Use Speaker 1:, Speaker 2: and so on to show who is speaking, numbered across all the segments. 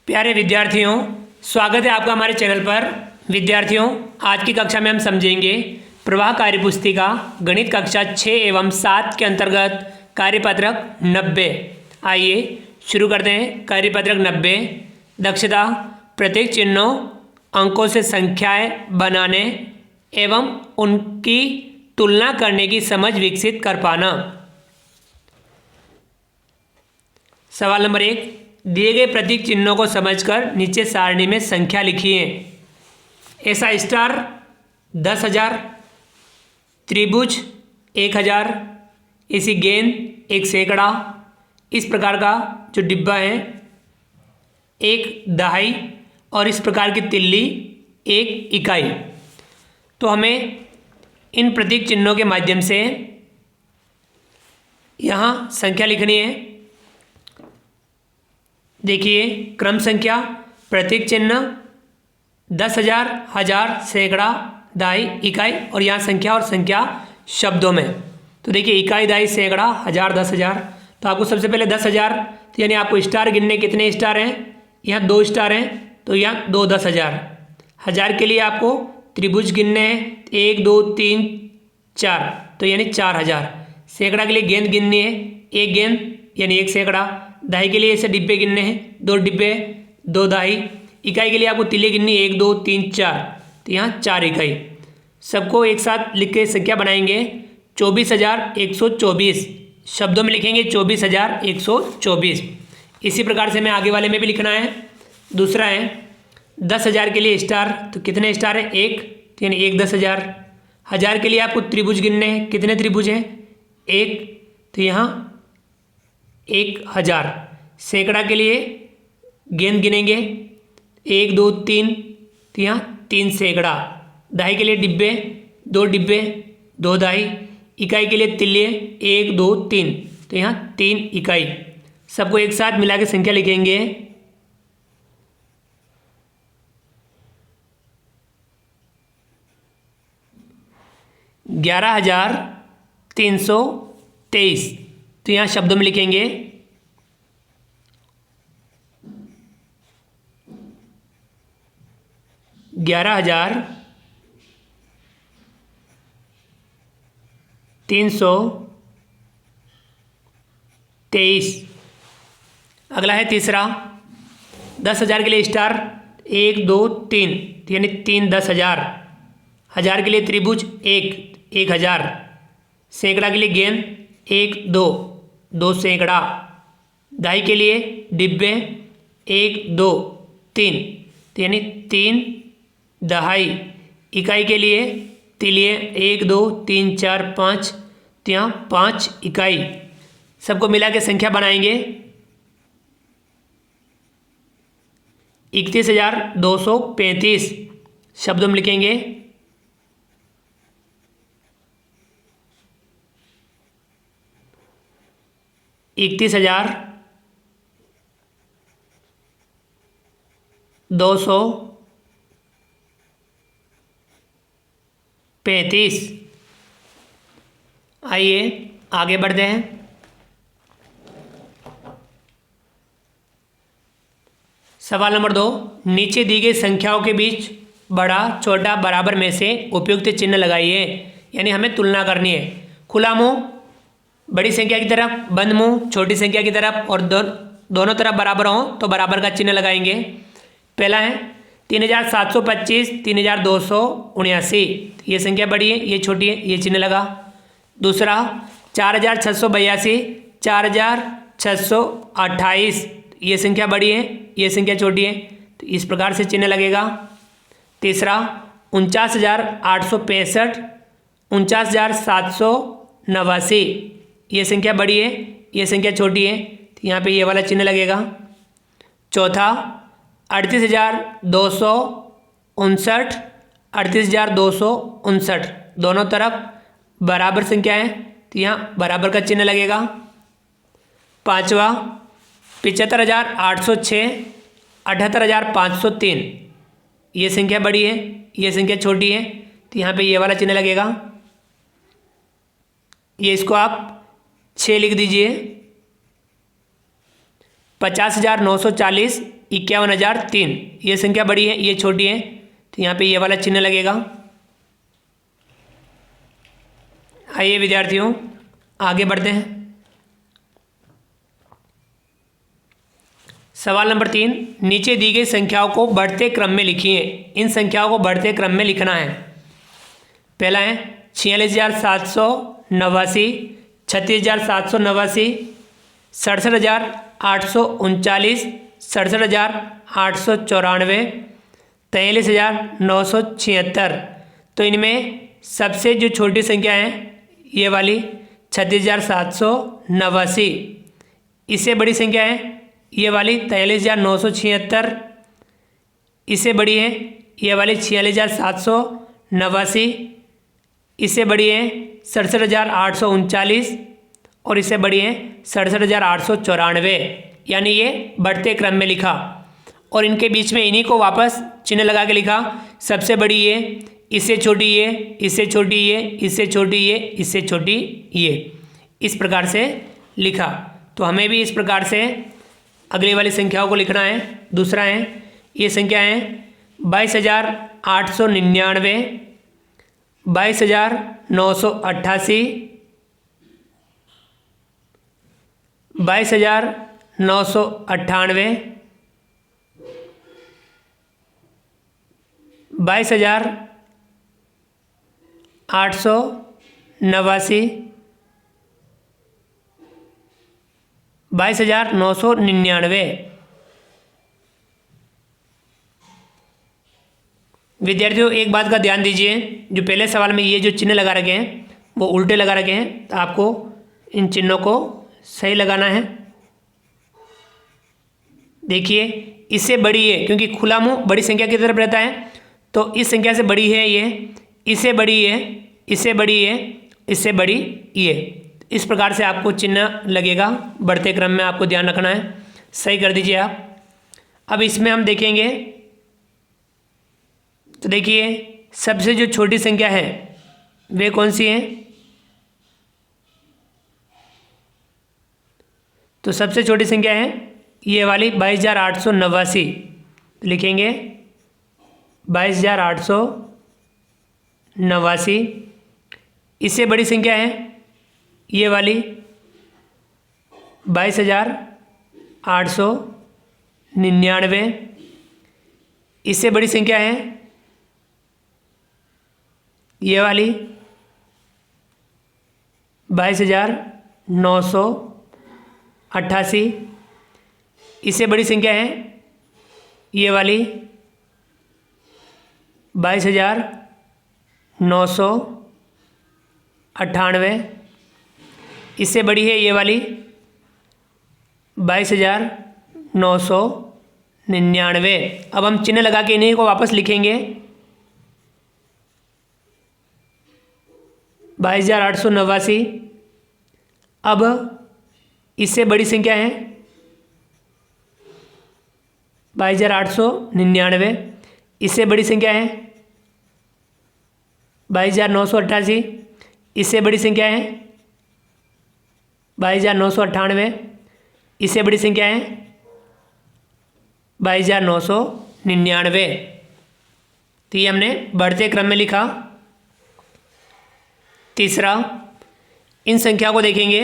Speaker 1: प्यारे विद्यार्थियों, स्वागत है आपका हमारे चैनल पर। विद्यार्थियों, आज की कक्षा में हम समझेंगे प्रवाह कार्यपुस्तिका गणित कक्षा 6 एवं 7 के अंतर्गत कार्यपत्रक 90। आइए शुरू करते हैं। कार्यपत्रक 90। दक्षता: प्रतीक चिन्हों अंकों से संख्याएं बनाने एवं उनकी तुलना करने की समझ विकसित कर पाना। सवाल नंबर 1, दिए गए प्रतीक चिन्हों को समझकर नीचे सारणी में संख्या लिखिए। ऐसा स्टार 10,000, त्रिभुज 1,000, ऐसी गेंद 1 सैकड़ा, इस प्रकार का जो डिब्बा है 1 दहाई और इस प्रकार की तिल्ली 1 इकाई। तो हमें इन प्रतीक चिन्हों के माध्यम से यहाँ संख्या लिखनी है। देखिए, क्रम संख्या, प्रतीक चिन्ह 10,000, हजार, सैकड़ा, दहाई, इकाई और यहाँ संख्या और संख्या शब्दों में। तो देखिए, इकाई, दहाई, सैकड़ा, हजार, 10,000। तो आपको सबसे पहले 10,000, तो यानी आपको स्टार गिनने, कितने स्टार हैं? यहाँ 2 स्टार हैं, तो यहाँ 2 10,000। हजार के लिए आपको त्रिभुज गिनने हैं, 1 2 3 4, तो यानी 4,000। सैकड़ा के लिए गेंद गिननी है, 1 गेंद यानी 1 सैकड़ा। दहाई के लिए ऐसे डिब्बे गिनने हैं, 2 डिब्बे 2 दहाई। इकाई के लिए आपको तिल्ली गिननी 1 2 3 4, तो यहाँ 4 इकाई। सबको एक साथ लिख के संख्या बनाएंगे। 24,124 शब्दों में लिखेंगे, 24,124। इसी प्रकार से हमें आगे वाले में भी लिखना है। दूसरा है 10,000 के लिए स्टार, तो कितने स्टार है? 1, तो यानी 1 10,000। हजार के लिए आपको त्रिभुज गिनने हैं, कितने त्रिभुज हैं? 1, तो यहाँ 1,000। सैकड़ा के लिए गेंद गिनेंगे, 1 2 3, तो यहाँ 3 सैकड़ा। दहाई के लिए डिब्बे, 2 डिब्बे 2 दहाई। इकाई के लिए तिल्ले 1 2 3, तो यहाँ 3 इकाई। सबको एक साथ मिला के संख्या लिखेंगे। ग्यारह 11,323, तो यहाँ शब्दों में लिखेंगे 11,323। अगला है तीसरा 10,000 के लिए स्टार, 1 2 3, तो यानी 3 10,000। हजार के लिए त्रिभुज 1,000। सैकड़ा के लिए गेंद 1 2 2 सैकड़ा। दहाई के लिए डिब्बे 1 2 3, तो यानी 3 दहाई। इकाई के लिए तिलिये 1 2 3 4 5, तो यहाँ 5 इकाई। सबको मिला के संख्या बनाएंगे। 31,235 शब्दों में लिखेंगे। 31,235। आइए आगे बढ़ते हैं। सवाल नंबर 2, नीचे दी गई संख्याओं के बीच बड़ा छोटा बराबर में से उपयुक्त चिन्ह लगाइए। यानी हमें तुलना करनी है। खुला मुंह बड़ी संख्या की तरफ, बंद मुंह छोटी संख्या की तरफ, और दोनों तरफ बराबर हों तो बराबर का चिन्ह लगाएंगे। पहला है 3,725, 3,279, ये संख्या बड़ी है, ये छोटी है, ये चिन्ह लगा। दूसरा 4,682, 4,628, ये संख्या बड़ी है, ये संख्या छोटी है, तो इस प्रकार से चिन्ह लगेगा। तीसरा 49,865, 49,789, ये संख्या बड़ी है, ये संख्या छोटी है, तो यहाँ पे ये वाला चिन्ह लगेगा। चौथा 38,259, 38,259, दोनों तरफ बराबर संख्या है, तो यहाँ बराबर का चिन्ह लगेगा। पांचवा 75,806, 78,503, ये संख्या बड़ी है, ये संख्या छोटी है, तो यहाँ पे ये वाला चिन्ह लगेगा। ये इसको आप 6 लिख दीजिए। 50,940, 51,003। ये संख्या बड़ी है, ये छोटी है, तो यहाँ पे ये वाला चिन्ह लगेगा। आइए विद्यार्थियों आगे बढ़ते हैं। सवाल नंबर 3, नीचे दी गई संख्याओं को बढ़ते क्रम में लिखिए। इन संख्याओं को बढ़ते क्रम में लिखना है। पहला है 46,789, 36,789, 67,839, 67,894, 43,976। तो इनमें सबसे जो छोटी संख्या है ये वाली 36,789, इससे बड़ी संख्या है ये वाली 43,976, इससे बड़ी है ये वाली 46,789, इससे बड़ी है 67,839 और इससे बड़ी है 67,894। यानी ये बढ़ते क्रम में लिखा और इनके बीच में इन्हीं को वापस चिन्ह लगा के लिखा। सबसे बड़ी ये, इससे छोटी ये, इससे छोटी ये, इससे छोटी ये, इससे छोटी ये, इस प्रकार से लिखा। तो हमें भी इस प्रकार से अगली वाली संख्याओं को लिखना है। दूसरा है ये संख्या है 22,899, 22,988, 22,998, 22,889, 22,999। विद्यार्थियों एक बात का ध्यान दीजिए, जो पहले सवाल में ये जो चिन्ह लगा रखे हैं वो उल्टे लगा रखे हैं, तो आपको इन चिन्हों को सही लगाना है। देखिए इससे बड़ी है, क्योंकि खुला मुंह बड़ी संख्या की तरफ रहता है, तो इस संख्या से बड़ी है ये, इससे बड़ी है, इससे बड़ी है, इससे बड़ी ये। इस प्रकार से आपको चिन्ह लगेगा। बढ़ते क्रम में आपको ध्यान रखना है। सही कर दीजिए आप। अब इसमें हम देखेंगे तो देखिए सबसे जो छोटी संख्या है वे कौन सी है? तो सबसे छोटी संख्या है ये वाली 22,889। लिखेंगे 22,889। इससे बड़ी संख्या है ये वाली 22,899। इससे बड़ी संख्या है ये वाली 22,988। इससे बड़ी संख्या है ये वाली 22,998। इससे बड़ी है ये वाली 22,999। अब हम चिन्ह लगा के इन्हीं को वापस लिखेंगे। 22,889। अब इससे बड़ी संख्या है 22,899। इससे बड़ी संख्या है 22,988। इससे बड़ी संख्या है 22,998। इससे बड़ी संख्या है 22,999। तो ये हमने बढ़ते क्रम में लिखा। तीसरा, इन संख्या को देखेंगे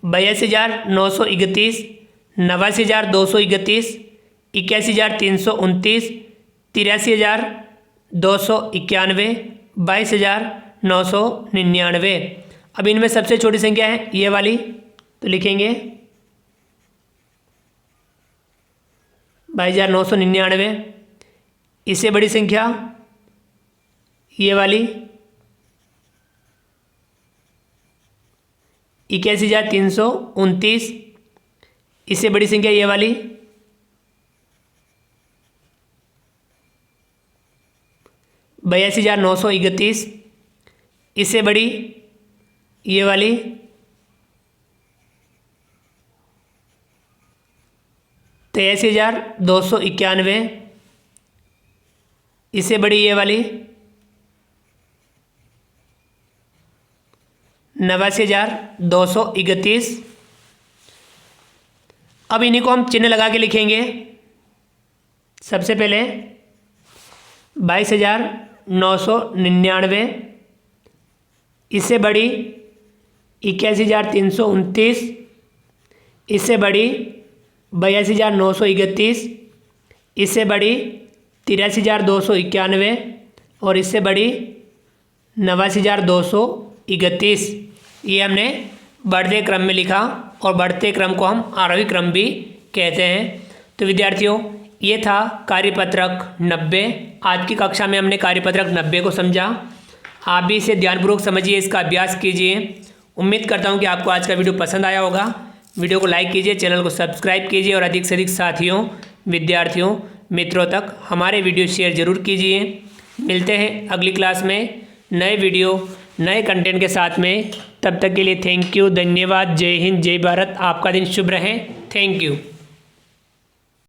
Speaker 1: 82,931, 89,231, 81,329, 83,291, 22,999। अब इनमें सबसे छोटी संख्या है ये वाली, तो लिखेंगे 22,999। इससे बड़ी संख्या ये वाली 81,329। इससे बड़ी संख्या ये वाली 82,931। इससे बड़ी ये वाली 83,291। इससे बड़ी ये वाली 89,231। अब इन्हीं को हम चिन्ह लगा के लिखेंगे। सबसे पहले 22,999, इससे बड़ी 81,329, इससे बड़ी 82,931, इससे बड़ी 83,291 और इससे बड़ी 89,231। ये हमने बढ़ते क्रम में लिखा और बढ़ते क्रम को हम आरोही क्रम भी कहते हैं। तो विद्यार्थियों, ये था कार्यपत्रक 90। आज की कक्षा में हमने कार्यपत्रक 90 को समझा। आप भी इसे ध्यानपूर्वक समझिए, इसका अभ्यास कीजिए। उम्मीद करता हूँ कि आपको आज का वीडियो पसंद आया होगा। वीडियो को लाइक कीजिए, चैनल को सब्सक्राइब कीजिए और अधिक से अधिक साथियों, विद्यार्थियों, मित्रों तक हमारे वीडियो शेयर ज़रूर कीजिए। मिलते हैं अगली क्लास में नए वीडियो, नए कंटेंट के साथ में। तब तक के लिए थैंक यू, धन्यवाद, जय हिंद, जय भारत। आपका दिन शुभ रहे। Thank you.